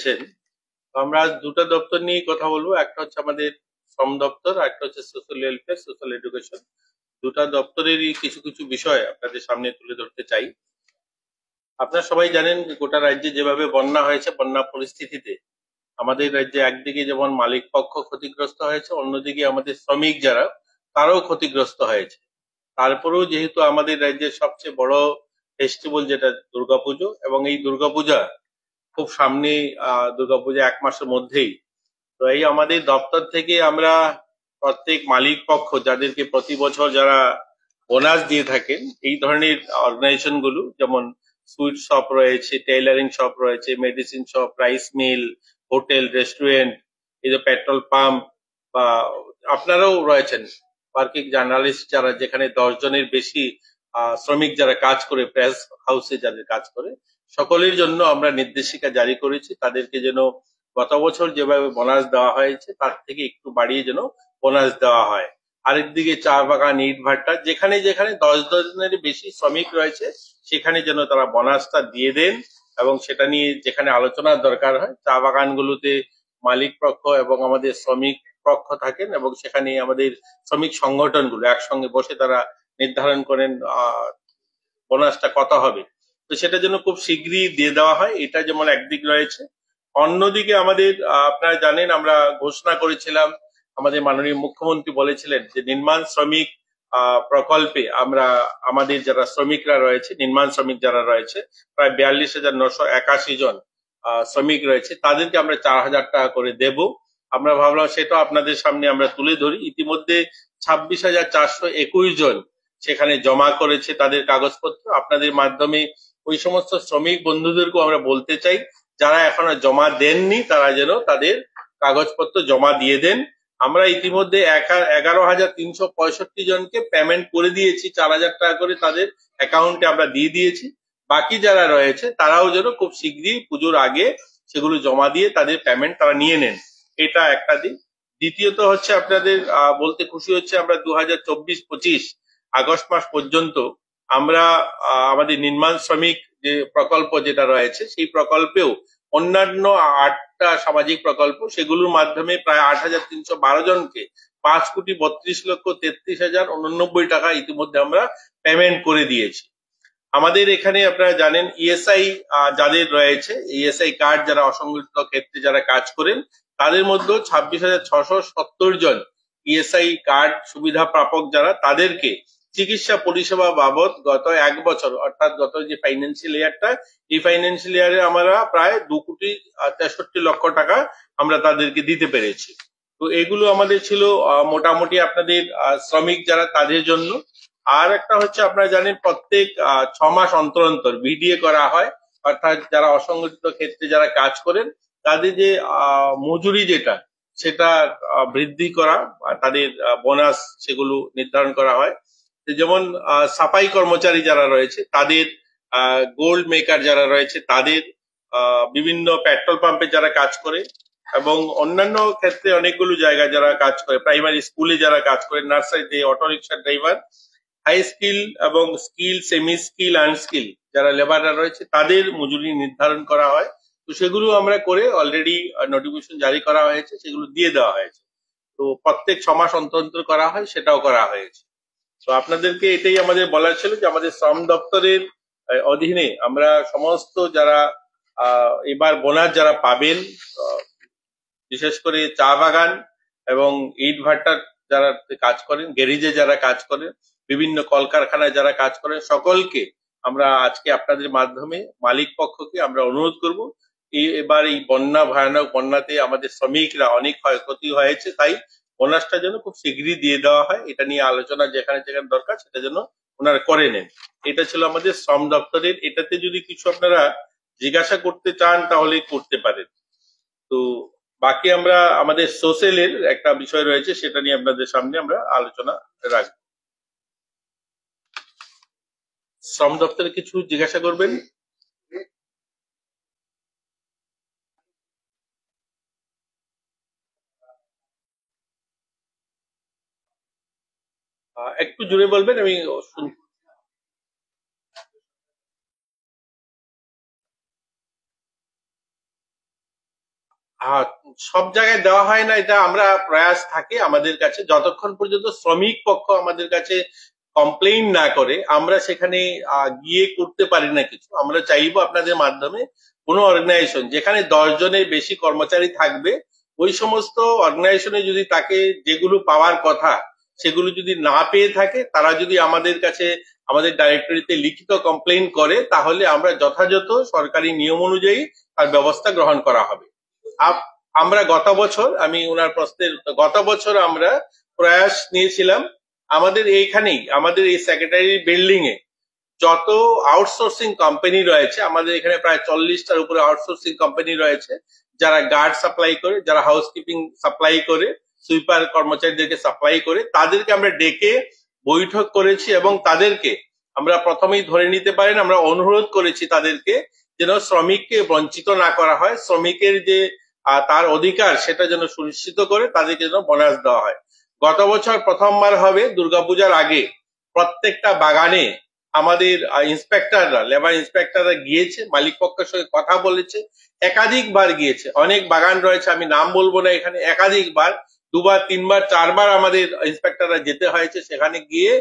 রয়েছেন। আমরা আজ দুটো দপ্তর নিয়ে কথা বলবো, একটা হচ্ছে আমাদের শ্রম দপ্তর আর একটা হচ্ছে সোশ্যাল ওয়েলফেয়ার, সোশ্যাল এডুকেশন। দুটা দপ্তরেরই কিছু কিছু বিষয় আপনাদের সামনে তুলে ধরতে চাই। আপনারা সবাই জানেন যে গোটা রাজ্যে যেভাবে বন্যা হয়েছে, বন্যা পরিস্থিতিতে আমাদের রাজ্যে একদিকে যেমন মালিক পক্ষ ক্ষতিগ্রস্ত হয়েছে, অন্যদিকে আমাদের শ্রমিক যারা তারাও ক্ষতিগ্রস্ত হয়েছে। তারপরেও যেহেতু আমাদের রাজ্যের সবচেয়ে বড় ফেস্টিভ্যাল যেটা দুর্গাপুজো, এবং এই দুর্গাপূজা খুব সামনে, দুর্গাপূজা 1 মাসের মধ্যেই। তো এই আমাদের দপ্তর থেকে আমরা প্রত্যেক মালিক পক্ষ যাদেরকে প্রতি বছর যারা বোনাস দিয়ে থাকেন, এই ধরনের অর্গানাইজেশন গুলো যেমন সুইট শপ রয়েছে, টেইলারিং শপ রয়েছে, medicine shop, rice mill, hotel, restaurant, এই যে পেট্রোল পাম্প, বা আপনারাও রয়েছেন ওয়ার্কিং জার্নালিস্ট যারা, যেখানে 10 জনের বেশি শ্রমিক যারা কাজ করে, প্রেস হাউসে যাদের কাজ করে, সকলের জন্য আমরা নির্দেশিকা জারি করেছি তাদেরকে যেন গত বছর যেভাবে বোনাস দেওয়া হয়েছে তার থেকে একটু বাড়িয়ে যেন বোনাস দেওয়া হয়। আরেকদিকে চা বাগান, ইট ভাটা, যেখানে যেখানে 10 জনের বেশি শ্রমিক রয়েছে সেখানে যেন তারা বোনাসটা দিয়ে দেন, এবং সেটা নিয়ে যেখানে আলোচনার দরকার হয়, চা বাগানগুলোতে মালিক পক্ষ এবং আমাদের শ্রমিক পক্ষ থাকেন, এবং সেখানে আমাদের শ্রমিক সংগঠনগুলো একসঙ্গে বসে তারা নির্ধারণ করেন বোনাসটা কত হবে। তো সেটা যেন খুব শীঘ্রই দিয়ে দেওয়া হয়, এটা যেমন একদিক রয়েছে। অন্যদিকে আমাদের আপনারা জানেন আমরা ঘোষণা করেছিলাম, আমাদের মাননীয় মুখ্যমন্ত্রী বলেছিলেন যে নির্মাণ শ্রমিক প্রকল্পে আমরা আমাদের যারা শ্রমিকরা রয়েছে, নির্মাণ শ্রমিক যারা রয়েছে, প্রায় 42,981 জন শ্রমিক রয়েছে, তাদেরকে আমরা 4,000 টাকা করে দেব। আমরা ভাবলাম সেটা আপনাদের সামনে আমরা তুলে ধরি। ইতিমধ্যে 26,421 জন সেখানে জমা করেছে তাদের কাগজপত্র। আপনাদের মাধ্যমে ওই সমস্ত শ্রমিক বন্ধুদেরকেও আমরা বলতে চাই, যারা এখনো জমা দেননি তারা যেন তাদের কাগজপত্র জমা দিয়ে দেন। আমরা ইতিমধ্যে 11,365 জনকে পেমেন্ট করে দিয়েছি, 4,000 টাকা করে তাদের অ্যাকাউন্টে আমরা দিয়ে দিয়েছি। বাকি যারা রয়েছে তারাও যেন খুব শীঘ্রই পুজোর আগে সেগুলো জমা দিয়ে তাদের পেমেন্ট তারা নিয়ে নেন, এটা একটা দিক। দ্বিতীয়ত হচ্ছে আপনাদের বলতে খুশি হচ্ছে, আমরা 2024-25 আগস্ট মাস পর্যন্ত আমরা আমাদের নির্মাণ শ্রমিক যে প্রকল্প যেটা রয়েছে সেই প্রকল্পেও অন্যান্য 8টা সামাজিক প্রকল্প, সেগুলোর মাধ্যমে প্রায় 8,312 জনকে 5,32,33,089 টাকা ইতিমধ্যে আমরা পেমেন্ট করে দিয়েছি। আমাদের এখানে আপনারা জানেন ইএসআই যাদের রয়েছে, ইএসআই কার্ড যারা অসংগঠিত ক্ষেত্রে যারা কাজ করেন, তাদের মধ্যে 26,670 জন ইএসআই কার্ড সুবিধা প্রাপক যারা, তাদেরকে চিকিৎসা পরিষেবা বাবদ গত 1 বছর, অর্থাৎ গত যে ফাইন্যান্সিয়াল ইয়ারটা, এই ফাইন্যান্সিয়াল ইয়ারে আমরা প্রায় 2,63,00,000 টাকা আমরা তাদেরকে দিতে পেরেছি। তো এগুলো আমাদের ছিল মোটামুটি আপনাদের শ্রমিক যারা তাদের জন্য। আর একটা হচ্ছে আপনারা জানেন প্রত্যেক 6 মাস অন্তর অন্তর ভিডিএ করা হয়, অর্থাৎ যারা অসংগঠিত ক্ষেত্রে যারা কাজ করেন তাদের যে মজুরি যেটা, সেটা বৃদ্ধি করা, তাদের বোনাস সেগুলো নির্ধারণ করা হয়। যেমন সাফাই কর্মচারী যারা রয়েছে তাদের, গোল্ড মেকার যারা রয়েছে তাদের, বিভিন্ন পেট্রোল পাম্পে যারা কাজ করে, এবং অন্যান্য ক্ষেত্রে অনেকগুলো জায়গায় যারা কাজ করে, প্রাইমারি স্কুলে যারা কাজ করে, নার্সারিতে, auto rickshaw driver, high skill এবং স্কিল, সেমি স্কিল, আনস্কিল যারা লেবাররা রয়েছে তাদের মজুরি নির্ধারণ করা হয়। তো সেগুলো আমরা করে অলরেডি নোটিফিকেশন জারি করা হয়েছে, সেগুলো দিয়ে দেওয়া হয়েছে। তো প্রত্যেক 6 মাস অন্তর অন্তর করা হয়, সেটাও করা হয়েছে। তো আপনাদেরকে এটাই আমাদের বলার ছিল যে আমাদের শ্রম দপ্তরের অধীনে আমরা সমস্ত যারা এবার বোনাস যারা পাবেন, বিশেষ করে চা বাগান এবং ইট ভাটার যারা কাজ করেন, গ্যারেজে যারা কাজ করেন, বিভিন্ন কলকারখানায় যারা কাজ করেন, সকলকে আমরা আজকে আপনাদের মাধ্যমে মালিক পক্ষকে আমরা অনুরোধ করব, এবার এই বন্যা, ভয়ানক বন্যাতে আমাদের শ্রমিকরা অনেক ক্ষয়ক্ষতি হয়েছে, তাই বোনাসটা যেন খুব শীঘ্রই দিয়ে দেওয়া হয়। এটা নিয়ে আলোচনা যেখানে যেখানে দরকার সেটা যেন ওনারা করে নেন। এটা ছিল আমাদের শ্রম দপ্তরের। এটাতে যদি কিছু আপনারা জিজ্ঞাসা করতে চান তাহলে করতে পারেন। তো বাকি আমরা আমাদের সোশ্যালের একটা বিষয় রয়েছে, সেটা নিয়ে আপনাদের সামনে আমরা আলোচনা রাখবো। শ্রম দপ্তরে কিছু জিজ্ঞাসা করবেন? একটু জুড়ে বলবেন, আমি আর সব জায়গায় দেওয়া হয় না, এটা আমরা প্রয়াস থাকে আমাদের কাছে, যতক্ষণ পর্যন্ত শ্রমিক পক্ষ আমাদের কাছে কমপ্লেইন না করে আমরা সেখানে গিয়ে করতে পারি না কিছু। আমরা চাইবো আপনাদের মাধ্যমে কোনো অর্গানাইজেশন যেখানে 10 জনের বেশি কর্মচারী থাকবে, ওই সমস্ত অর্গানাইজেশনে যদি তাকে যেগুলো পাওয়ার কথা সেগুলো যদি না পেয়ে থাকে, তারা যদি আমাদের কাছে আমাদের ডাইরেক্টরিতে লিখিত কমপ্লেইন করে, তাহলে আমরা যথাযথ সরকারি নিয়ম অনুযায়ী তার ব্যবস্থা গ্রহণ করা হবে। আমরা গত বছর, আমি ওনার প্রশ্নের, গত বছর আমরা প্রয়াস নিয়েছিলাম আমাদের এইখানেই, আমাদের এই সেক্রেটারি বিল্ডিং এ যত আউটসোর্সিং কোম্পানি রয়েছে, আমাদের এখানে প্রায় 40টার উপরে আউটসোর্সিং কোম্পানি রয়েছে, যারা গার্ড সাপ্লাই করে, যারা হাউসকিপিং সাপ্লাই করে, সুইপার কর্মচারীদেরকে সাপ্লাই করে, তাদেরকে আমরা ডেকে বৈঠক করেছি এবং তাদেরকে আমরা প্রথমেই ধরে নিতে পারেন, আমরা অনুরোধ করেছি তাদেরকে যেন শ্রমিককে বঞ্চিত না করা হয়, শ্রমিকের যে তার অধিকার সেটা যেন সুনিশ্চিত করে তাদেরকে যেন বোনাস দেওয়া হয়। গত বছর প্রথমবার হবে দুর্গাপূজার আগে প্রত্যেকটা বাগানে আমাদের ইন্সপেক্টররা, লেবার ইন্সপেক্টররা গিয়েছে, মালিক পক্ষের সঙ্গে কথা বলেছে, একাধিকবার গিয়েছে। অনেক বাগান রয়েছে, আমি নাম বলবো না এখানে, একাধিকবার 2বার 3বার 4বার আমাদের ইন্সপেক্টররা যেতে হয়েছে, সেখানে গিয়ে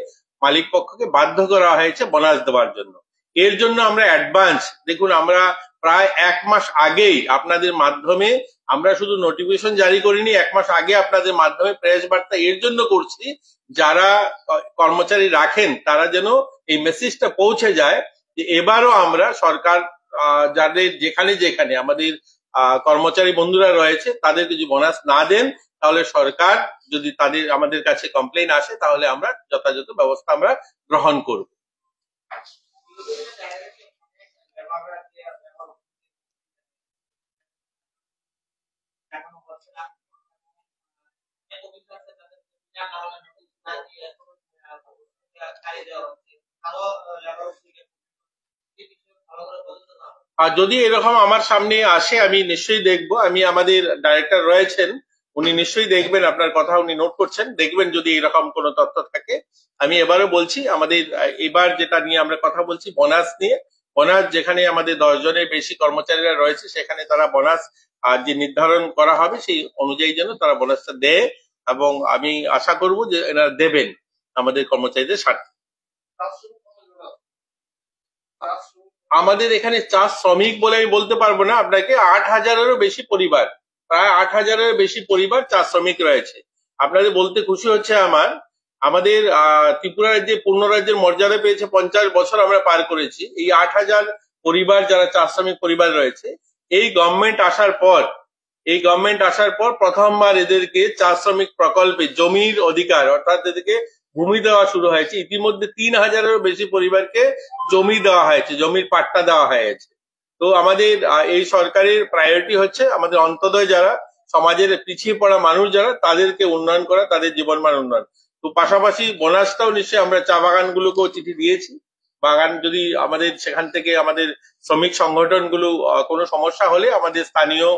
মালিক পক্ষকে বাধ্য করা হয়েছে বোনাস দেওয়ার জন্য। এর জন্য আমরা অ্যাডভান্স, দেখুন আমরা প্রায় 1 মাস আগেই আপনাদের মাধ্যমে, আমরা শুধু নোটিফিকেশন জারি করিনি, 1 মাস আগে আপনাদের মাধ্যমে প্রেস বার্তা এর জন্য করছি, যারা কর্মচারী রাখেন তারা যেন এই মেসেজটা পৌঁছে যায় যে এবারও আমরা সরকার যাদের যেখানে যেখানে আমাদের কর্মচারী বন্ধুরা রয়েছে তাদের যদি বোনাস না দেন, তাহলে সরকার যদি তাদের আমাদের কাছে কমপ্লেইন আসে, তাহলে আমরা যথাযথ ব্যবস্থা আমরা গ্রহণ করব। আর যদি এরকম আমার সামনে আসে আমি নিশ্চয়ই দেখবো। আমি আমাদের ডাইরেক্টর রয়েছেন, উনি নিশ্চয়ই দেখবেন, আপনার কথা উনি নোট করছেন, দেখবেন যদি এরকম কোনো তথ্য থাকে। আমি এবারও বলছি, আমাদের এবার যেটা নিয়ে আমরা কথা বলছি বোনাস নিয়ে, বোনাস যেখানে আমাদের 10 জনের বেশি কর্মচারীরা রয়েছে সেখানে তারা বোনাস যে নির্ধারণ করা হবে সেই অনুযায়ী যেন তারা বোনাসটা দেয়, এবং আমি আশা করব যে এরা দেবেন আমাদের কর্মচারীদের স্বার্থে। আমাদের এখানে চা শ্রমিক বলে আমি বলতে পারবো না আপনাকে, 8,000-এরও বেশি পরিবার, প্রায় 8,000-এর বেশি পরিবার চা শ্রমিক রয়েছে। আপনাদের বলতে খুশি হচ্ছে আমার, আমাদের ত্রিপুরা রাজ্যে পূর্ণ রাজ্যের মর্যাদা পেয়েছে, 50 বছর আমরা পার করেছি। এই 8,000 পরিবার যারা চা শ্রমিক পরিবার রয়েছে, এই গভর্নমেন্ট আসার পর প্রথমবার এদেরকে চা শ্রমিক প্রকল্পে জমির অধিকার, অর্থাৎ এদেরকে ভূমি দেওয়া শুরু হয়েছে। ইতিমধ্যে 3,000-এরও বেশি পরিবারকে জমি দেওয়া হয়েছে, জমির পাট্টা দেওয়া হয়েছে। তো আমাদের এই সরকারের প্রায়োরিটি হচ্ছে আমাদের অন্তোদয় যারা, সমাজের পিছিয়ে পড়া মানুষ যারা, তাদেরকে উন্নয়ন করা, তাদের জীবনমান উন্নয়ন। তো পাশাপাশি বোনাসটাও নিশ্চয়ই আমরা চা বাগানগুলোকেও চিঠি দিয়েছি। বাগান যদি আমাদের সেখান থেকে আমাদের শ্রমিক সংগঠনগুলো কোনো সমস্যা হলে আমাদের স্থানীয়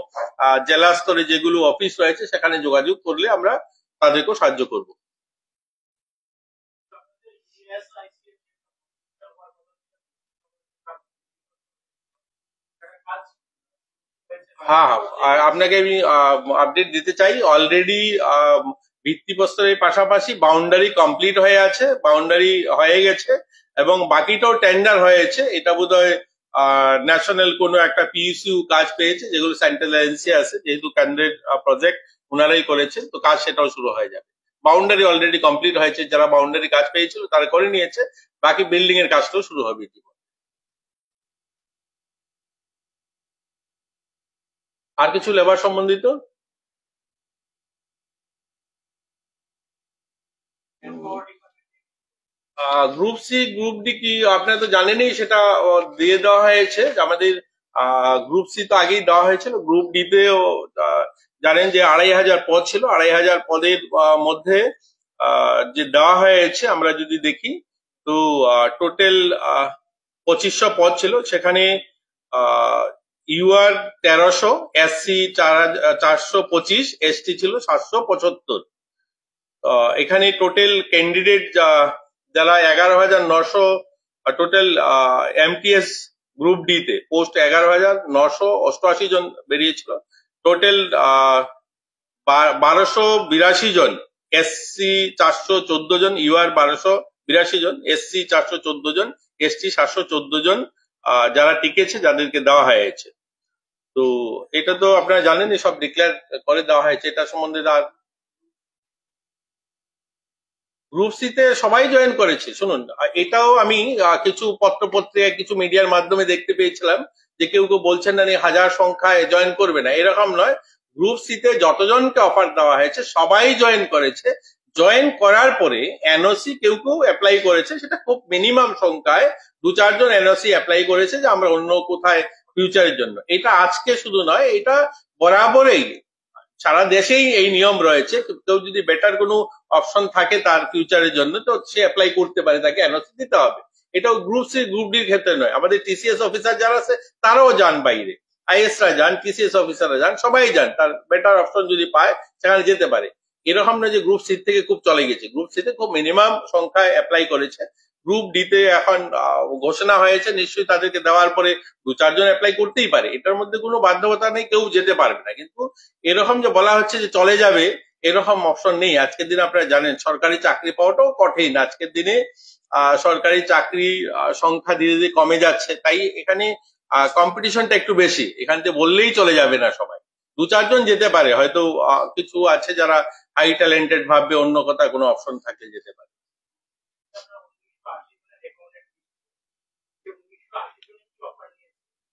জেলা স্তরে যেগুলো অফিস রয়েছে সেখানে যোগাযোগ করলে আমরা তাদেরকেও সাহায্য করব। হ্যাঁ হ্যাঁ, আর আপনাকে আমি আপডেট দিতে চাই, অলরেডি ভিত্তিপ্রস্তরের পাশাপাশি বাউন্ডারি কমপ্লিট হয়ে আছে, বাউন্ডারি হয়ে গেছে, এবং বাকিটাও টেন্ডার হয়েছে। এটা বোধহয় ন্যাশনাল কোনো একটা পিইসিউ কাজ পেয়েছে, যেগুলো সেন্ট্রাল এজেন্সি আছে, যেহেতু ক্যান্ডিডেট প্রজেক্ট ওনারাই করেছেন, তো কাজ সেটাও শুরু হয়ে যাবে। বাউন্ডারি অলরেডি কমপ্লিট হয়েছে, যারা বাউন্ডারি কাজ পেয়েছিল তারা করে নিয়েছে, বাকি বিল্ডিং এর কাজটাও শুরু হবে। আর কিছু লেবার সম্বন্ধিত? গ্রুপ সি গ্রুপ ডি কি আপনারা তো জানেনই, সেটা দিয়ে দেওয়া হয়েছে আমাদের। গ্রুপ সি তো আগেই দেওয়া হয়েছিল, গ্রুপ ডি তেও জানেন যে 2,500 পদ ছিল, 2,500 পদের মধ্যে যে দেওয়া হয়েছে আমরা যদি দেখি, তো টোটাল 2,500 পদ ছিল, সেখানে ইউআর 1,300, এসসি 425, এসটি ছিল 775। এখানে টোটাল ক্যান্ডিডেট যারা 11,900, টোটাল এমটিএস গ্রুপ ডি তে পোস্ট 11,988 জন বেরিয়েছিল, টোটাল 1282 জন, এসসি 414 জন, ইউআর 1282 জন, এসসি 414 জন, এসটি 714 জন যারা টিকেছে, যাদেরকে দেওয়া হয়েছে। তো এটা তো আপনারা জানেন, সব ডিক্লেয়ার করে দেওয়া হয়েছে। এটা সম্বন্ধে গ্রুপ সি তে সবাই জয়েন করেছে। শুনুন, এটাও আমি কিছু পত্রপত্রিকায়, কিছু মিডিয়ার মাধ্যমে দেখতে পেয়েছিলাম যে কেউ কেউ বলছেন না হাজার সংখ্যায় জয়েন করবে না, এরকম নয়। গ্রুপ সি তে যতজনকে অফার দেওয়া হয়েছে সবাই জয়েন করেছে। জয়েন করার পরে এনওসি কেউ কেউ অ্যাপ্লাই করেছে, সেটা খুব মিনিমাম সংখ্যায় 2-4 জন এনওসি অ্যাপ্লাই করেছে যে আমরা অন্য কোথায় ফিউচারের জন্য। এটা আজকে শুধু নয়, এটা বরাবরই সারা দেশেই এই নিয়ম রয়েছে। কেউ যদি বেটার কোনো অপশন থাকে তার ফিউচারের জন্য, তো সে অ্যাপ্লাই করতে পারে, তাকে এনওসি দিতে হবে। এটাও গ্রুপ সি গ্রুপ ডির ক্ষেত্রে নয়। আমাদের টিসিএস অফিসার যারা আছে তারাও যান বাইরে, আইএসরা যান, টিসিএস অফিসাররা যান, সবাই যান, তার বেটার অপশন যদি পায় সেখানে যেতে পারে। এরকম না যে গ্রুপ সি থেকে খুব চলে গেছে। গ্রুপ সি তে খুব মিনিমাম সংখ্যায় অ্যাপ্লাই করেছে। গ্রুপ ডি তে এখন ঘোষণা হয়েছে, নিশ্চয়ই তাদেরকে দেওয়ার পরে 2-4 জন অ্যাপ্লাই করতেই পারে, এটার মধ্যে কোনো বাধ্যকতা নেই, কেউ যেতে পারবে না। কিন্তু এরকম যে বলা হচ্ছে যে চলে যাবে, এরকম অপশন নেই। আজকের দিনে আপনারা জানেন সরকারি চাকরি পাওয়াটাও কঠিন। আজকের দিনে সরকারি চাকরি সংখ্যা ধীরে ধীরে কমে যাচ্ছে, তাই এখানে কম্পিটিশনটা একটু বেশি। এখান থেকে বললেই চলে যাবে না সবাই, 2-4 জন যেতে পারে, হয়তো কিছু আছে যারা হাই ট্যালেন্টেড ভাববে, অন্য কথা কোনো অপশন থাকলে যেতে পারে।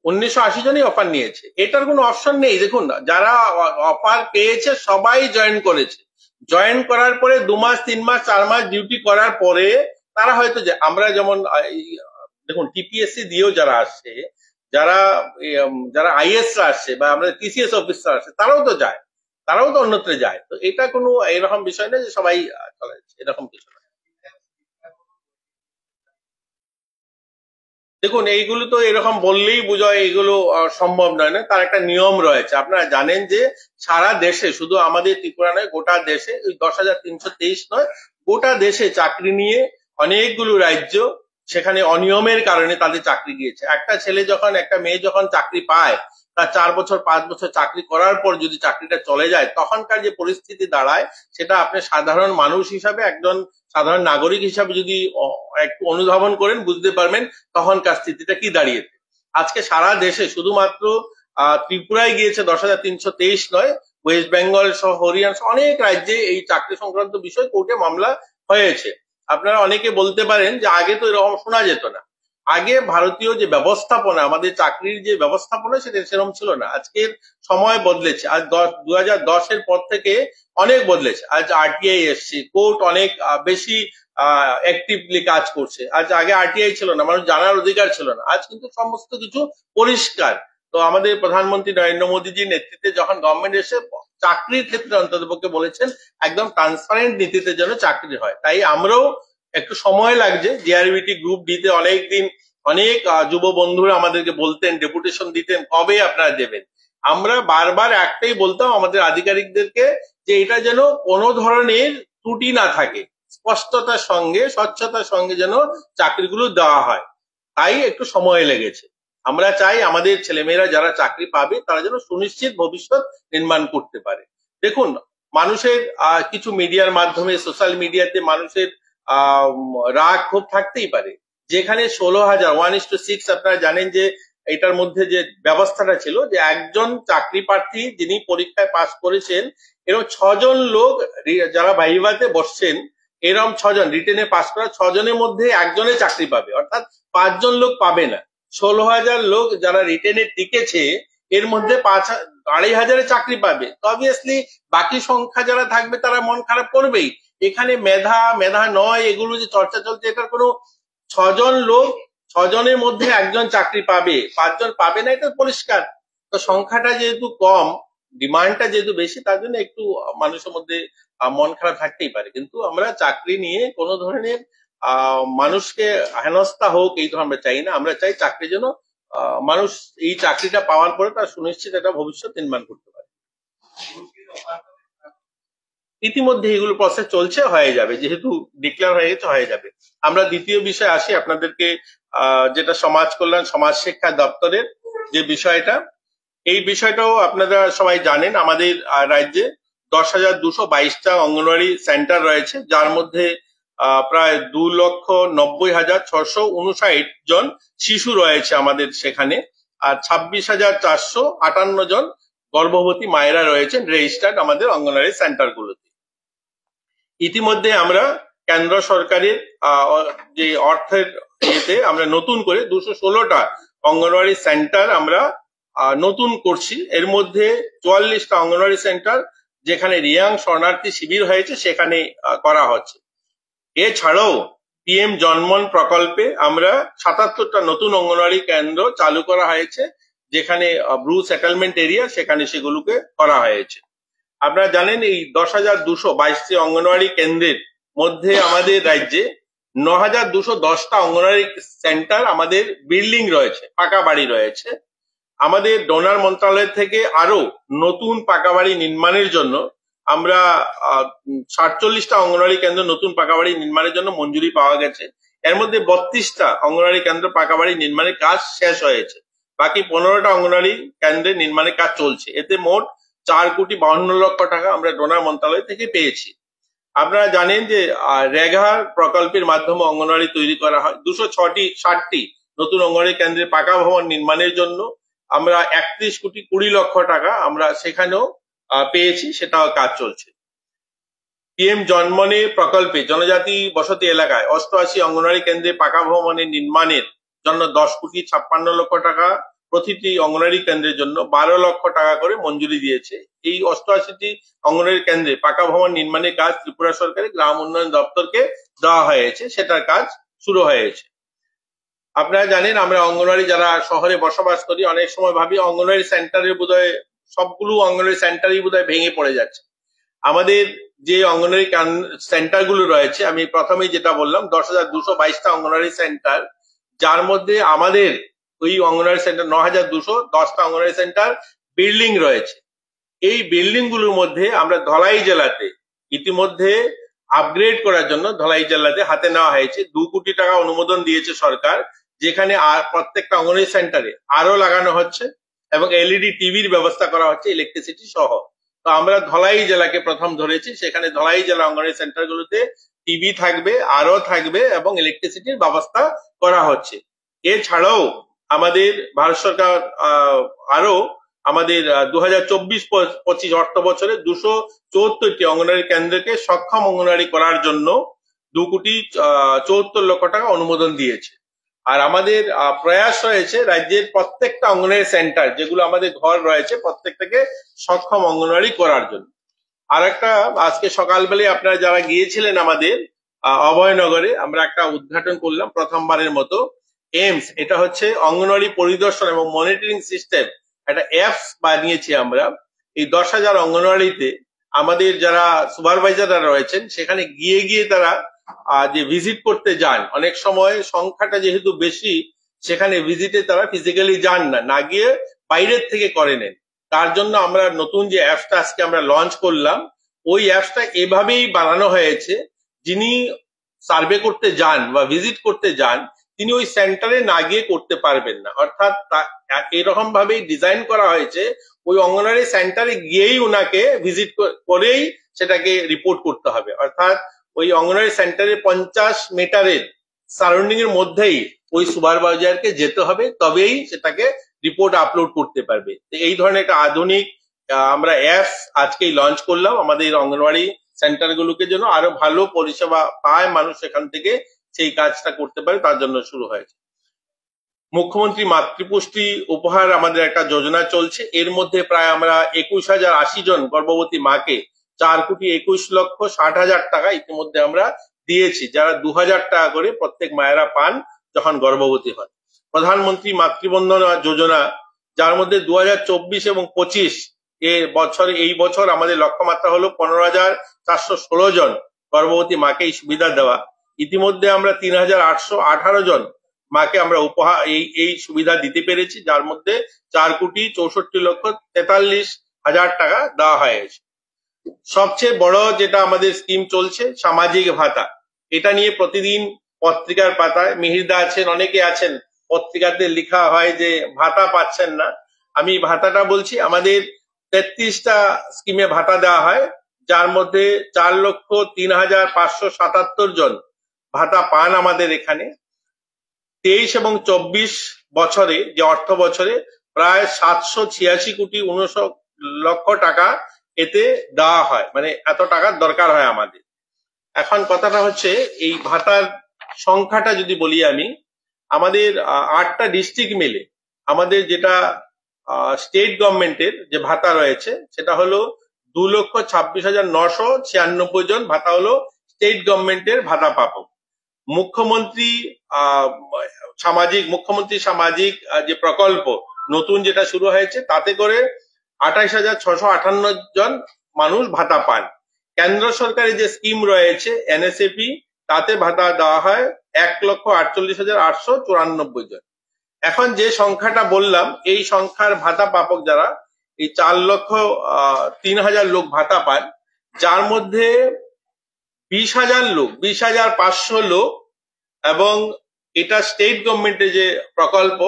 1980 জনই অফার নিয়েছে, এটার কোনো অপশন নেই। দেখুন, যারা অফার পেয়েছে সবাই জয়েন করেছে। জয়েন করার পরে 2 মাস 3 মাস 4 মাস ডিউটি করার পরে তারা হয়তো, আমরা যেমন দেখুন টিপিএসসি দিয়েও যারা আসছে, যারা যারা আইএসরা আসছে বা আমরা টিসিএস অফিসার আসছে, তারাও তো যায়, তারাও তো অন্যত্র যায়। তো এটা কোনো এরকম বিষয় না যে সবাই চলে যাচ্ছে, এরকম কিছু না। দেখুন, এইগুলো তো এরকম বললেই বোঝায় এগুলো সম্ভব নয়, না তার একটা নিয়ম রয়েছে। আপনারা জানেন যে সারা দেশে, শুধু আমাদের ত্রিপুরা নয়, গোটা দেশে ওই 10,323 নয়, গোটা দেশে চাকরি নিয়ে অনেকগুলো রাজ্য সেখানে অনিয়মের কারণে তাদের চাকরি গিয়েছে। একটা ছেলে যখন, একটা মেয়ে যখন চাকরি পায়, তার 4 বছর 5 বছর চাকরি করার পর যদি চাকরিটা চলে যায়, তখনকার যে পরিস্থিতি দাঁড়ায়, সেটা আপনি সাধারণ মানুষ হিসাবে, একজন সাধারণ নাগরিক হিসাবে যদি একটু অনুধাবন করেন, বুঝতে পারবেন তখনকার স্থিতিটা কি দাঁড়িয়েছে। আজকে সারা দেশে শুধুমাত্র ত্রিপুরায় গিয়েছে 10,323 নয়, ওয়েস্ট বেঙ্গল সহ হরিয়ানা অনেক রাজ্যে এই চাকরি সংক্রান্ত বিষয় কোর্টে মামলা হয়েছে। আপনারা অনেকে বলতে পারেন যে আগে তো এরকম শোনা যেত না। আগে ভারতীয় যে ব্যবস্থাপনা, আমাদের চাকরির যে ব্যবস্থাপনা, সেটা সেরকম ছিল না। আজকের সময় বদলেছে। আজ 2010-এর পর থেকে অনেক বদলেছে। আজ আরটিআই এসছে, কোর্ট অনেক বেশি অ্যাক্টিভলি কাজ করছে। আজ আগে আরটিআই ছিল না, মানুষ জানার অধিকার ছিল না, আজ কিন্তু সমস্ত কিছু পরিষ্কার। তো আমাদের প্রধানমন্ত্রী নরেন্দ্র মোদীজির নেতৃত্বে যখন গভর্নমেন্ট এসে চাকরির ক্ষেত্রে অন্ততপক্ষে বলেছেন একদম ট্রান্সপারেন্ট নীতিতে যেন চাকরি হয়, তাই আমরাও একটু সময় লাগছে। জিআরবিটি গ্রুপ ডি তে অনেকদিন অনেক যুব বন্ধুরা আমাদেরকে বলতেন, ডেপুটেশন দিতেন, কবে আপনারা দেবেন। আমরা বারবার একটাই বলতাম আমাদের আধিকারিকদেরকে, যে এটা যেন কোনো ধরনের ত্রুটি না থাকে, স্পষ্টতার সঙ্গে স্বচ্ছতার সঙ্গে যেন চাকরিগুলো দেওয়া হয়। তাই একটু সময় লেগেছে। আমরা চাই আমাদের ছেলেমেয়েরা যারা চাকরি পাবে তারা যেন সুনিশ্চিত ভবিষ্যৎ নির্মাণ করতে পারে। দেখুন, মানুষের কিছু মিডিয়ার মাধ্যমে, সোশ্যাল মিডিয়াতে মানুষের রাগ ক্ষোভ থাকতেই পারে। যেখানে 16,000 1:6, আপনারা জানেন যে এটার মধ্যে যে ব্যবস্থাটা ছিল, যে একজন চাকরি প্রার্থী যিনি পরীক্ষায় পাশ করেছেন, এরকম 6 জন লোক যারা ভাইভাতে বসছেন, এরকম 6 জন রিটেনে পাশ করা 6 জনের মধ্যে একজনে চাকরি পাবে, অর্থাৎ 5 জন লোক পাবে না। 16,000 লোক যারা রিটেনে টিকেছে, এর মধ্যে 2,500 চাকরি পাবে। তো অবভিয়াসলি বাকি সংখ্যা যারা থাকবে তারা মন খারাপ করবেই। এখানে মেধা মেধা নয়, এগুলো যে চর্চা চলছে, এটার কোনো 6 জন লোক, 6 জনের মধ্যে একজন চাকরি পাবে, 5 জন পাবে না, এটা পরিষ্কার। তো সংখ্যাটা যেহেতু কম, ডিমান্ডটা যেহেতু বেশি, তার জন্য একটু মানুষের মধ্যে মন খারাপ থাকতেই পারে। কিন্তু আমরা চাকরি নিয়ে কোনো ধরনের মানুষকে হেনস্থা হোক এই তো আমরা চাই না। আমরা চাই চাকরি যেন মানুষ এই চাকরিটা পাওয়ার পরে তার সুনিশ্চিত একটা ভবিষ্যৎ নির্মাণ করতে পারে। ইতিমধ্যে এগুলো প্রসেস চলছে, হয়ে যাবে, যেহেতু ডিক্লেয়ার হয়ে গেছে হয়ে যাবে। আমরা দ্বিতীয় বিষয়ে আসি আপনাদেরকে, যেটা সমাজ কল্যাণ সমাজ শিক্ষা দপ্তরের যে বিষয়টা, এই বিষয়টাও আপনারা সবাই জানেন, আমাদের রাজ্যে 10,222টা অঙ্গনওয়াড়ি সেন্টার রয়েছে, যার মধ্যে প্রায় 2,90,659 জন শিশু রয়েছে আমাদের সেখানে, আর 26,458 জন গর্ভবতী মায়েরা রয়েছেন রেজিস্টার্ড আমাদের অঙ্গনওয়াড়ি সেন্টার গুলোতে। ইতিমধ্যে আমরা কেন্দ্র সরকারের যে অর্থের ইয়েতে আমরা নতুন করে 216টা অঙ্গনওয়াড়ি সেন্টার আমরা নতুন করছি। এর মধ্যে 44টা অঙ্গনওয়াড়ি সেন্টার যেখানে রিয়াং শরণার্থী শিবির হয়েছে সেখানে করা হচ্ছে। এছাড়াও পিএম জন্মন প্রকল্পে আমরা 77টা নতুন অঙ্গনওয়াড়ি কেন্দ্র চালু করা হয়েছে, যেখানে ব্রু সেটেলমেন্ট এরিয়া, সেখানে সেগুলোকে করা হয়েছে। আপনারা জানেন এই 10,222টি অঙ্গনওয়াড়ি কেন্দ্রের মধ্যে আমাদের রাজ্যে 9,210টা অঙ্গনওয়াড়ি সেন্টার আমাদের বিল্ডিং রয়েছে, পাকা বাড়ি রয়েছে। আমাদের ডোনার মন্ত্রণালয় থেকে আরো নতুন পাকা বাড়ি নির্মাণের জন্য আমরা 47টা অঙ্গনওয়াড়ি কেন্দ্র নতুন পাকা বাড়ি নির্মাণের জন্য মঞ্জুরি পাওয়া গেছে। এর মধ্যে 32টা অঙ্গনওয়াড়ি কেন্দ্র পাকা বাড়ি নির্মাণের কাজ শেষ হয়েছে, বাকি 15টা অঙ্গনওয়াড়ি কেন্দ্রের নির্মাণের কাজ চলছে। এতে মোট 4,52,00,000 টাকা আমরা ডোনার মন্ত্রণালয় থেকে পেয়েছি। আপনারা জানেন যে রেগা প্রকল্পের মাধ্যমে অঙ্গনওয়াড়ি তৈরি করা হয়। 260টি নতুন অঙ্গনওয়াড়ি কেন্দ্রে পাকা ভবন নির্মাণের জন্য আমরা 31,20,00,000 টাকা আমরা সেখানেও পেয়েছি, সেটাও কাজ চলছে। পিএম জন্মনে প্রকল্পে জনজাতি বসতি এলাকায় 88 অঙ্গনওয়াড়ি কেন্দ্রে পাকা ভবনের নির্মাণের জন্য 10,56,00,000 টাকা, প্রতিটি অঙ্গনওয়াড়ি কেন্দ্রের জন্য 12 লক্ষ টাকা করে মঞ্জুরি দিয়েছে। এই 88টি অঙ্গনওয়াড়ি কেন্দ্রে পাকা ভবন নির্মাণের কাজ ত্রিপুরা সরকারের গ্রাম উন্নয়ন দপ্তরকে দেওয়া হয়েছে, সেটার কাজ শুরু হয়েছে। আপনারা জানেন আমরা অঙ্গনওয়াড়ি যারা শহরে বসবাস করি অনেক সময় ভাবি অঙ্গনওয়াড়ি সেন্টারের বোধহয় সবগুলো অঙ্গনওয়াড়ি সেন্টারই বোধহয় ভেঙে পড়ে যাচ্ছে। আমাদের যে অঙ্গনওয়াড়ি সেন্টার গুলো রয়েছে, আমি প্রথমেই যেটা বললাম 10,222টা অঙ্গনওয়াড়ি সেন্টার, যার মধ্যে আমাদের ওই অঙ্গনওয়াড়ি সেন্টার 9,210টা অঙ্গনওয়াড়ি সেন্টার বিল্ডিং রয়েছে। এই বিল্ডিং গুলোর মধ্যে আমরা ধলাই জেলাতে ইতিমধ্যে আপগ্রেড করার জন্য ধলাই জেলাতে হাতে নেওয়া হয়েছে 2 কোটি টাকা অনুমোদন দিয়েছে সরকার, যেখানে প্রত্যেকটা অঙ্গনওয়াড়ি সেন্টারে আরো লাগানো হচ্ছে এবং এলইডি টিভির ব্যবস্থা করা হচ্ছে ইলেকট্রিসিটি সহ। তো আমরা ধলাই জেলাকে প্রথম ধরেছি, সেখানে ধলাই জেলা অঙ্গনওয়াড়ি সেন্টার গুলোতে টিভি থাকবে, আরো থাকবে এবং ইলেকট্রিসিটির ব্যবস্থা করা হচ্ছে। এছাড়াও আমাদের ভারত সরকার আরো আমাদের 2024-25 অর্থ বছরে 274টি অঙ্গনওয়াড়ি কেন্দ্রকে সক্ষম অঙ্গনওয়াড়ি করার জন্য 2,74,00,000 টাকা অনুমোদন দিয়েছে। আর আমাদের প্রয়াস রয়েছে রাজ্যের প্রত্যেকটা অঙ্গনওয়াড়ি সেন্টার যেগুলো আমাদের ঘর রয়েছে প্রত্যেকটাকে সক্ষম অঙ্গনওয়াড়ি করার জন্য। আর একটা আজকে সকালবেলায় আপনারা যারা গিয়েছিলেন আমাদের অভয়নগরে আমরা একটা উদ্ঘাটন করলাম প্রথমবারের মতো এমস, এটা হচ্ছে অঙ্গনওয়াড়ি পরিদর্শন এবং মনিটরিং সিস্টেম, একটা অ্যাপস বানিয়েছি আমরা। এই 10,000 অঙ্গনওয়াড়িতে আমাদের যারা সুপারভাইজাররা রয়েছেন সেখানে গিয়ে গিয়ে তারা যে ভিজিট করতে যান, অনেক সময় সংখ্যাটা যেহেতু বেশি সেখানে ভিজিটে তারা ফিজিক্যালি যান না, গিয়ে বাইরের থেকে করে নেন। তার জন্য আমরা নতুন যে অ্যাপসটা আজকে আমরা লঞ্চ করলাম, ওই অ্যাপসটা এভাবেই বানানো হয়েছে যিনি সার্ভে করতে যান বা ভিজিট করতে যান তিনি ওই সেন্টারে না গিয়ে করতে পারবেন না, অর্থাৎ এরকম ভাবেই ডিজাইন করা হয়েছে ওই অঙ্গনওয়াড়ি সেন্টারে গিয়েই ওনাকে ভিজিট করেই সেটাকে রিপোর্ট করতে হবে। অর্থাৎ ওই অঙ্গনওয়াড়ি সেন্টারের 50 মিটারের সারাউন্ডিং এর মধ্যেই ওই সুপারভাইজারকে যেতে হবে, তবেই সেটাকে রিপোর্ট আপলোড করতে পারবে। এই ধরনের একটা আধুনিক আমরা অ্যাপস আজকেই লঞ্চ করলাম আমাদের অঙ্গনওয়াড়ি সেন্টার গুলোকে যেন আরো ভালো পরিষেবা পায় মানুষ, সেখান থেকে সেই কাজটা করতে পারে তার জন্য শুরু হয়েছে। মুখ্যমন্ত্রী মাতৃপুষ্টি উপহার আমাদের একটা যোজনা চলছে, এর মধ্যে প্রায় আমরা 21,080 জন গর্ভবতী মাকে 4,21,60,000 টাকা ইতিমধ্যে আমরা দিয়েছি, যারা 2,000 টাকা করে প্রত্যেক মায়েরা পান যখন গর্ভবতী হন। প্রধানমন্ত্রী মাতৃবন্দনা যোজনা, যার মধ্যে 2024 এবং 25 এই বছর আমাদের লক্ষ্যমাত্রা হলো 15,416 জন গর্ভবতী মাকে এই সুবিধা দেওয়া। ইতিমধ্যে আমরা 3,818 জন মাকে আমরা উপহার এই সুবিধা দিতে পেরেছি, যার মধ্যে 4,64,43,000 টাকা দেওয়া হয়েছে। সবচেয়ে বড় যেটা আমাদের স্কিম চলছে সামাজিক ভাতা, এটা নিয়ে প্রতিদিন পত্রিকার পাতায় মিহিরদা আছেন, অনেকে আছেন, পত্রিকাতে লেখা হয় যে ভাতা পাচ্ছেন না। আমি ভাতাটা বলছি, আমাদের 33টা স্কিমে ভাতা দেওয়া হয়, যার মধ্যে 4,03,577 জন ভাতা পান আমাদের এখানে। 23 এবং 24 বছরে, যে অর্থ বছরে, প্রায় 786,59 লক্ষ টাকা এতে দেওয়া হয়, মানে এত টাকার দরকার হয় আমাদের। এখন কথাটা হচ্ছে, এই ভাতার সংখ্যাটা যদি বলি আমি, আমাদের 8টা ডিস্ট্রিক্ট মিলে আমাদের যেটা স্টেট গভর্নমেন্টের যে ভাতা রয়েছে সেটা হলো 2,26,996 জন ভাতা হলো স্টেট গভর্নমেন্টের ভাতা প্রাপক। মুখ্যমন্ত্রী সামাজিক যে প্রকল্প নতুন যেটা শুরু হয়েছে, তাতে করে 28,658 জন মানুষ ভাতা পান। কেন্দ্র সরকারের যে স্কিম রয়েছে NSAP, তাতে ভাতা দেওয়া হয় 1,48,894 জন। এখন যে সংখ্যাটা বললাম, এই সংখ্যার ভাতা প্রাপক যারা, এই 4,03,000 লোক ভাতা পান, যার মধ্যে 20,500 লোক, এবং এটা স্টেট গভর্নমেন্টের যে প্রকল্প,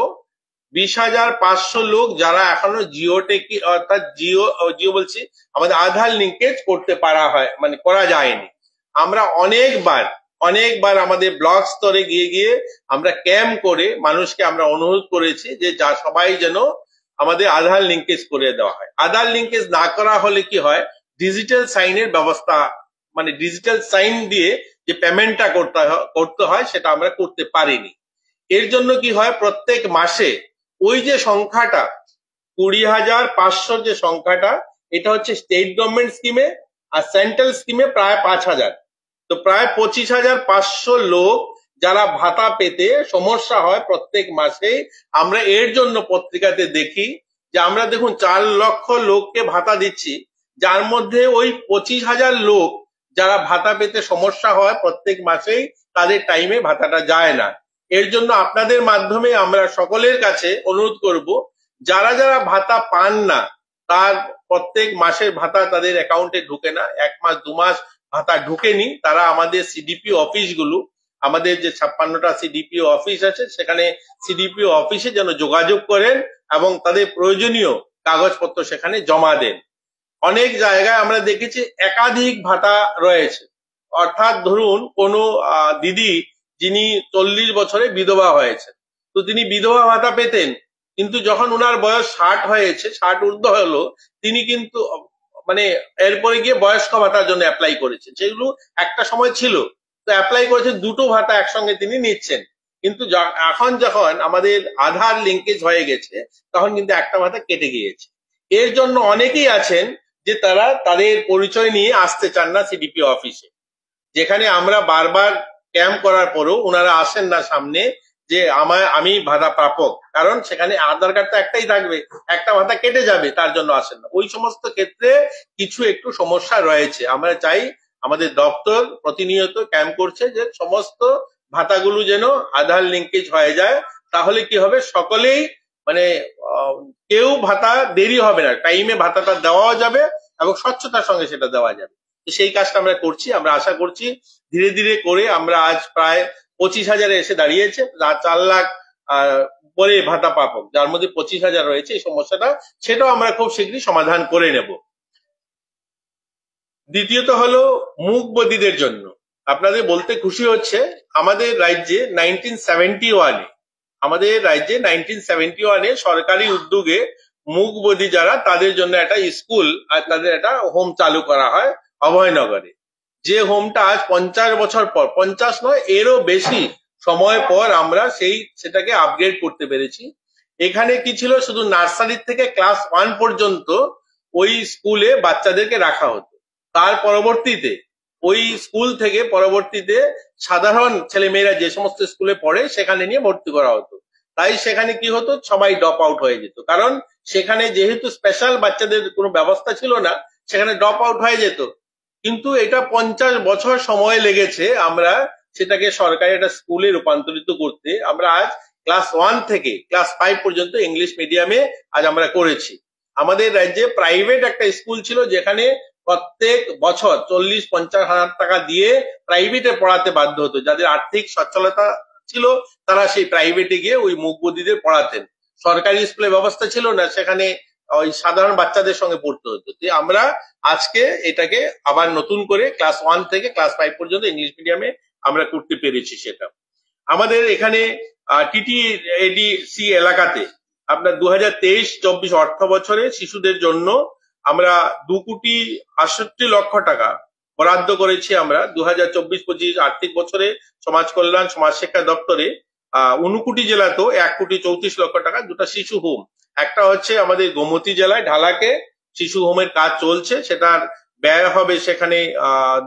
20,500 লোক যারা এখনো জিওটেকি অর্থাৎ জিও বলছি, আমাদের আধার লিঙ্কেজ করতে পারা হয়, মানে করা যায়নি। আমরা অনেকবার আমাদের ব্লক স্তরে গিয়ে আমরা ক্যাম্প করে মানুষকে আমরা অনুরোধ করেছি যে সবাই যেন আমাদের আধার লিঙ্কেজ করে দেওয়া হয়। আধার লিঙ্কেজ না করা হলে কি হয়, ডিজিটাল সাইনের ব্যবস্থা, মানে ডিজিটাল সাইন দিয়ে যে পেমেন্টটা করতে হয় সেটা আমরা করতে পারিনি। এর জন্য কি হয়, প্রত্যেক মাসে ওই যে সংখ্যাটা 20,500 যে সংখ্যাটা, এটা হচ্ছে স্টেট গভর্নমেন্ট স্কিমে, আর সেন্ট্রাল স্কিমে প্রায় 5,000, তো প্রায় 25,500 লোক যারা ভাতা পেতে সমস্যা হয় প্রত্যেক মাসে। আমরা এর জন্য পত্রিকাতে দেখি যে আমরা দেখুন 4 লক্ষ লোককে ভাতা দিচ্ছি, যার মধ্যে ওই 25,000 লোক যারা ভাতা পেতে সমস্যা হয় প্রত্যেক মাসেই, তাদের টাইমে ভাতাটা যায় না। এর জন্য আপনাদের মাধ্যমে আমরা সকলের কাছে অনুরোধ করব, যারা যারা ভাতা পান না, তার প্রত্যেক মাসের ভাতা তাদের অ্যাকাউন্টে ঢুকে না, 1 মাস 2 মাস ভাতা ঢুকেনি, তারা আমাদের সিডিপিও অফিসগুলো, আমাদের যে 56টা সিডিপিও অফিস আছে, সেখানে সিডিপিও অফিসে যেন যোগাযোগ করেন এবং তাদের প্রয়োজনীয় কাগজপত্র সেখানে জমা দেন। অনেক জায়গায় আমরা দেখেছি একাধিক ভাতা রয়েছে, অর্থাৎ ধরুন কোনো দিদি যিনি 40 বছরে বিধবা হয়েছে, তো তিনি বিধবা ভাতা পেতেন, কিন্তু যখন উনার বয়স 60 হয়েছে, 60 ঊর্ধ্ব হলো, তিনি কিন্তু মানে এরপরে গিয়ে বয়স্ক ভাতার জন্য অ্যাপ্লাই করেছেন। সেগুলো একটা সময় ছিল, তো অ্যাপ্লাই করেছেন, দুটো ভাতা একসঙ্গে তিনি নিচ্ছেন। কিন্তু এখন যখন আমাদের আধার লিঙ্কেজ হয়ে গেছে, তখন কিন্তু একটা ভাতা কেটে গিয়েছে। এর জন্য অনেকেই আছেন যে তারা তাদের পরিচয় নিয়ে আসতে চান না সিডিপি অফিসে, যেখানে আমরা বারবার ক্যাম্প করার পরেও ওনারা আসেন না সামনে যে আমি ভাতা প্রাপক, কারণ সেখানে আধার কার্ডটা একটাই থাকবে, একটা ভাতা কেটে যাবে, তার জন্য আসেন না। ওই সমস্ত ক্ষেত্রে কিছু একটু সমস্যা রয়েছে। আমরা চাই, আমাদের দপ্তর প্রতিনিয়ত ক্যাম্প করছে যে সমস্ত ভাতাগুলো যেন আধার লিঙ্কেজ হয়ে যায়, তাহলে কি হবে, সকলেই মানে কেউ ভাতা দেরি হবে না, টাইমে ভাতাটা দেওয়াও যাবে এবং স্বচ্ছতার সঙ্গে সেটা দেওয়া যাবে। সেই কাজটা আমরা করছি। আমরা আশা করছি ধীরে ধীরে করে আমরা আজ প্রায় 25,000-এ এসে দাঁড়িয়েছে, 4 লাখ পরে ভাতা প্রাপক, যার মধ্যে 25,000 রয়েছে। এই সমস্যাটা সেটাও আমরা খুব শীঘ্রই সমাধান করে নেব। দ্বিতীয়ত হলো মুখ বধিরদের জন্য। আপনাদের বলতে খুশি হচ্ছে, আমাদের রাজ্যে 1971-এ সরকারি উদ্যোগে মুখ বধির যারা, তাদের জন্য একটা স্কুল আর তাদের একটা হোম চালু করা হয় অভয়নগরে। যে হোমটা আজ 50 বছর পর, 50 নয় এরও বেশি সময় পর আমরা সেটাকে আপগ্রেড করতে পেরেছি। এখানে কি ছিল, শুধু নার্সারি থেকে ক্লাস 1 পর্যন্ত ওই স্কুলে বাচ্চাদেরকে রাখা হতো। তার পরবর্তীতে ওই স্কুল থেকে পরবর্তীতে সাধারণ ছেলেমেয়েরা যে সমস্ত স্কুলে পড়ে সেখানে নিয়ে ভর্তি করা হতো। তাই সেখানে কি হতো, সবাই ড্রপ আউট হয়ে যেত, কারণ সেখানে যেহেতু স্পেশাল বাচ্চাদের কোনো ব্যবস্থা ছিল না, সেখানে ড্রপ আউট হয়ে যেত। কিন্তু এটা 50 বছর সময় লেগেছে আমরা সেটাকে সরকারি একটা স্কুলে রূপান্তরিত করতে। আমরা আজ ক্লাস 1 থেকে ক্লাস 5 পর্যন্ত ইংলিশ মিডিয়ামে আজ আমরা করেছি। আমাদের রাজ্যে প্রাইভেট একটা স্কুল ছিল, যেখানে প্রত্যেক বছর 40-50 হাজার টাকা দিয়ে প্রাইভেটে পড়াতে বাধ্য হতো। যাদের আর্থিক সচ্ছলতা ছিল তারা সেই প্রাইভেটে গিয়ে ওই মুখ বধিরদের পড়াতেন। সরকারি স্কুলের ব্যবস্থা ছিল না, সেখানে ওই সাধারণ বাচ্চাদের সঙ্গে পড়তে হতো। আমরা আজকে এটাকে আবার নতুন করে ক্লাস 1 থেকে ক্লাস 5 পর্যন্ত ইংলিশ মিডিয়ামে আমরা করতে পেরেছি। সেটা আমাদের এখানে টিটিএডিসি এলাকাতে আপনার 2023-24 অর্থ বছরে শিশুদের জন্য আমরা 2,68,00,000 টাকা বরাদ্দ করেছি। আমরা 2024-25 আর্থিক বছরে সমাজ কল্যাণ সমাজ শিক্ষা দপ্তরে 59 জেলাতেও 1,34,00,000 টাকা দুটা শিশু হোম, একটা হচ্ছে আমাদের গোমতী জেলায় ঢালাকে শিশু হোমের কাজ চলছে, সেটার ব্যয় হবে সেখানে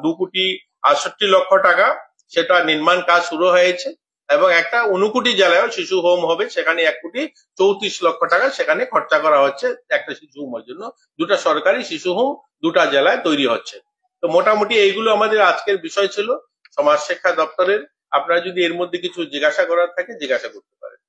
2,68,00,000 টাকা, সেটা নির্মাণ কাজ শুরু হয়েছে। এবং একটা 59 জেলায় শিশু হোম হবে, সেখানে 1,34,00,000 টাকা সেখানে খরচা করা হচ্ছে একটা শিশু হোমের জন্য। দুটা সরকারি শিশু হোম দুটা জেলায় তৈরি হচ্ছে। তো মোটামুটি এইগুলো আমাদের আজকের বিষয় ছিল সমাজ শিক্ষা দপ্তরের। আপনারা যদি এর মধ্যে কিছু জিজ্ঞাসা করার থাকে জিজ্ঞাসা করতে পারেন।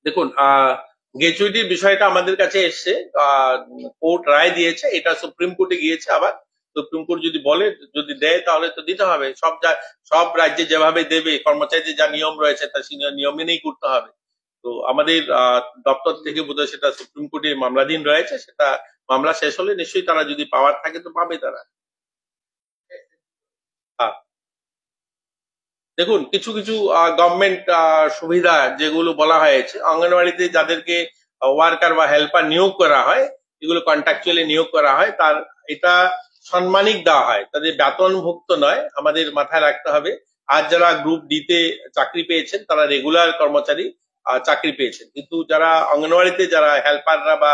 দেখুন, গ্র্যাচুইটির বিষয়টা আমাদের কাছে এসছে, কোর্ট রায় দিয়েছে, এটা সুপ্রিম কোর্টে গিয়েছে। আবার সুপ্রিম কোর্ট যদি বলে, যদি দেয় তাহলে তো দিতে হবে। সব রাজ্যে যেভাবে দেবে, কর্মচারীদের যা নিয়ম রয়েছে তা নিয়ম মেনেই করতে হবে। তো আমাদের দপ্তর থেকে বোধহয় সেটা সুপ্রিম কোর্টে মামলাধীন রয়েছে, সেটা মামলা শেষ হলে নিশ্চয়ই তারা যদি পাওয়ার থাকে তো পাবে তারা। দেখুন, কিছু কিছু গভর্নমেন্ট সুবিধা যেগুলো বলা হয়েছে, অঙ্গনওয়াড়িতে যাদেরকে ওয়ার্কার বা হেল্পার নিয়োগ করা হয়, যেগুলো কন্ট্রাকচুয়ালি নিয়োগ করা হয়, তার এটা সাম্মানিক দেওয়া হয়, তাদের বেতনভুক্ত নয়। আমাদের মাথায় রাখতে হবে, আর যারা গ্রুপ ডি তে চাকরি পেয়েছেন তারা রেগুলার কর্মচারী চাকরি পেয়েছেন, কিন্তু যারা অঙ্গনওয়াড়িতে যারা হেল্পাররা বা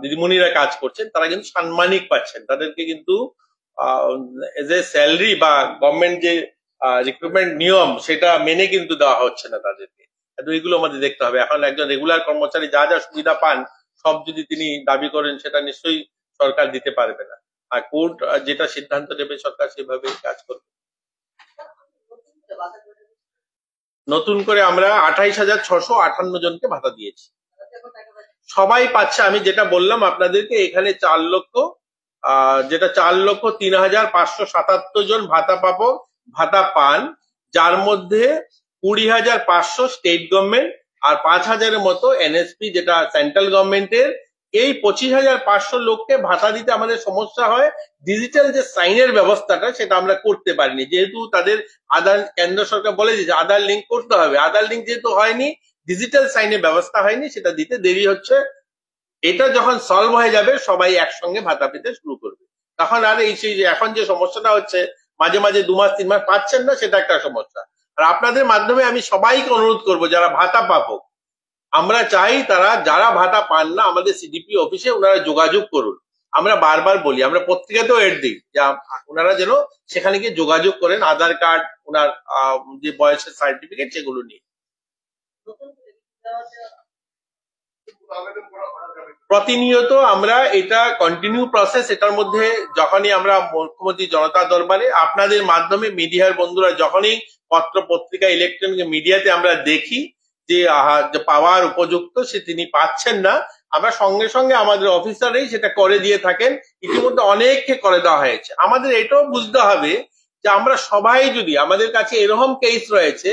দিদিমণিরা কাজ করছেন তারা কিন্তু সাম্মানিক পাচ্ছেন। তাদেরকে কিন্তু এজ এ স্যালারি বা গভর্নমেন্ট যে রিক্রুটমেন্ট নিয়ম সেটা মেনে কিন্তু দেওয়া হচ্ছে না তাদেরকে। তো এগুলো আমাদের দেখতে হবে। এখন একজন রেগুলার কর্মচারী যা যা সুবিধা পান সব যদি তিনি দাবি করেন, সেটা নিশ্চয়ই সরকার দিতে পারবে না। আর কোর্ট যেটা সিদ্ধান্ত নেবে সরকার সেভাবে কাজ করবে। নতুন করে আমরা 28,658 জনকে ভাতা দিয়েছি। সবাই পাচ্ছে। আমি যেটা বললাম আপনাদেরকে, এখানে 4,03,577 জন ভাতা পান, যার মধ্যে 20,500 স্টেট গভর্নমেন্ট আর 5,000-এর মতো এনএসপি যেটা সেন্ট্রাল গভর্নমেন্টের। এই 25,500 লোককে ভাতা দিতে আমাদের সমস্যা হয়। ডিজিটাল যে সাইনের ব্যবস্থাটা সেটা আমরা করতে পারিনি, যেহেতু তাদের আধার, কেন্দ্র সরকার বলে যে আধার লিঙ্ক করতে হবে। আধার লিঙ্ক যেহেতু হয়নি, ডিজিটাল সাইনের ব্যবস্থা হয়নি, সেটা দিতে দেরি হচ্ছে। এটা যখন সলভ হয়ে যাবে সবাই একসঙ্গে ভাতা পেতে শুরু করবে, তখন আর এই সেই এখন যে সমস্যাটা হচ্ছে মাঝে মাঝে 2 মাস 3 মাস পাচ্ছেন না, সেটা একটা সমস্যা। আর আপনাদের মাধ্যমে আমি সবাইকে অনুরোধ করব, যারা ভাতা পাবো, আমরা চাই তারা যারা ভাতা পান না আমাদের সিডিপি অফিসে ওনারা যোগাযোগ করুন। আমরা বারবার বলি, আমরা পত্রিকাতেও এড দিই, যে ওনারা যেন সেখানে গিয়ে যোগাযোগ করেন, আধার কার্ড, ওনার যে বয়সের সার্টিফিকেট সেগুলো নিয়ে। প্রতিনিয়ত আমরা এটা কন্টিনিউ প্রসেস। এটার মধ্যে যখনই আমরা মুখ্যমন্ত্রী জনতা দরবারে আপনাদের মাধ্যমে মিডিয়ার বন্ধুরা যখনই পত্র পত্রিকা ইলেকট্রনিক মিডিয়াতে আমরা দেখি যে পাওয়ার উপযুক্ত সে তিনি পাচ্ছেন না, আমরা সঙ্গে সঙ্গে আমাদের অফিসারই সেটা করে দিয়ে থাকেন। ইতিমধ্যে অনেককে করে দেওয়া হয়েছে। আমাদের এটাও বুঝতে হবে যে আমরা সবাই, যদি আমাদের কাছে এরকম কেস রয়েছে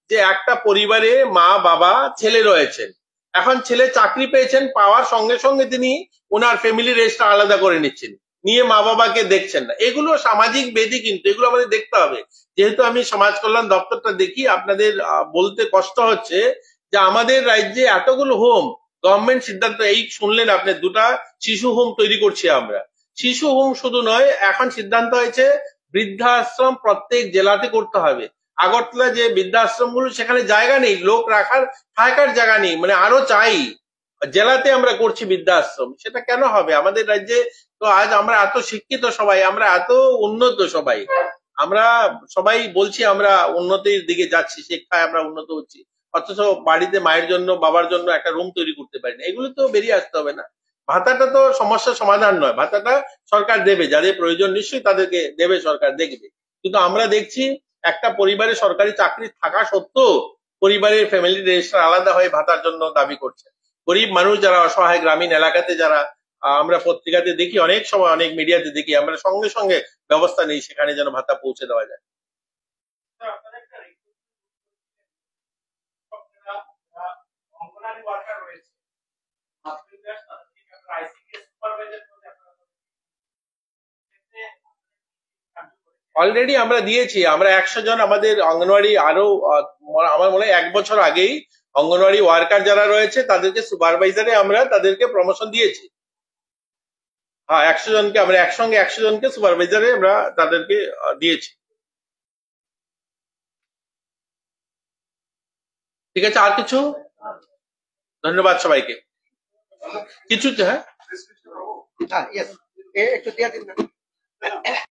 যে একটা পরিবারে মা বাবা ছেলে রয়েছেন, এখন ছেলে চাকরি পেয়েছেন, পাওয়ার সঙ্গে সঙ্গে তিনি ওনার ফ্যামিলি রেজিস্টার আলাদা করে নিচ্ছেন, নিয়ে মা বাবাকে দেখছেন না। এগুলো সামাজিক বেদি, কিন্তু এগুলো আমাদের দেখতে হবে। যেহেতু আমি সমাজ কল্যাণ দপ্তরটা দেখি, আপনাদের বলতে কষ্ট হচ্ছে যে আমাদের রাজ্যে এতগুলো হোম, গভর্নমেন্ট সিদ্ধান্ত এই শুনলেন আপনি, 2টা শিশু হোম তৈরি করছি আমরা। শিশু হোম শুধু নয়, এখন সিদ্ধান্ত হয়েছে বৃদ্ধাশ্রম প্রত্যেক জেলাতে করতে হবে। আগরতলা যে বৃদ্ধাশ্রম গুলো, সেখানে জায়গা নেই, লোক থাকার জায়গা নেই, মানে আরো চাই। জেলাতে আমরা করছি বৃদ্ধাশ্রম, সেটা কেন হবে? আমাদের রাজ্যে তো আজ আমরা এত শিক্ষিত সবাই, আমরা এত উন্নত সবাই, আমরা সবাই বলছি আমরা উন্নতির দিকে যাচ্ছি, শিক্ষায় আমরা উন্নত হচ্ছি, অথচ বাড়িতে মায়ের জন্য বাবার জন্য একটা রুম তৈরি করতে পারি না। এগুলো তো বেরিয়ে আসতে হবে না? ভাতাটা তো সমস্যার সমাধান নয়, ভাতাটা সরকার দেবে, যাদের প্রয়োজন নিশ্চয়ই তাদেরকে দেবে, সরকার দেখবে। কিন্তু আমরা দেখছি একটা পরিবারে সরকারি চাকরি থাকা সত্ত্বেও পরিবারের ফ্যামিলি রেজিস্টার আলাদা হয়ে ভাতার জন্য দাবি করছে। গরিব মানুষ যারা অসহায় গ্রামীণ এলাকাতে যারা আমরা পত্রিকাতে দেখি, অনেক সময় অনেক মিডিয়াতে দেখি, আমরা সঙ্গে সঙ্গে ব্যবস্থা নেই সেখানে যেন ভাতা পৌঁছে দেওয়া যায়। অলরেডি আমরা দিয়েছি, আমরা 100 জন আমাদের অঙ্গনওয়াড়ি আরো আমার মনে হয় 1 বছর আগেই অঙ্গনওয়াড়ি ওয়ার্কার যারা রয়েছে তাদেরকে সুপারভাইজারে আমরা তাদেরকে প্রমোশন দিয়েছি। হ্যাঁ, 100 জনকে আমরা একসঙ্গে 100 জনকে সুপারভাইজারে আমরা তাদেরকে দিয়েছি। ঠিক আছে, আর কিছু? ধন্যবাদ সবাইকে। কিছু হ্যাঁ, একটু দিয়ে দিন না।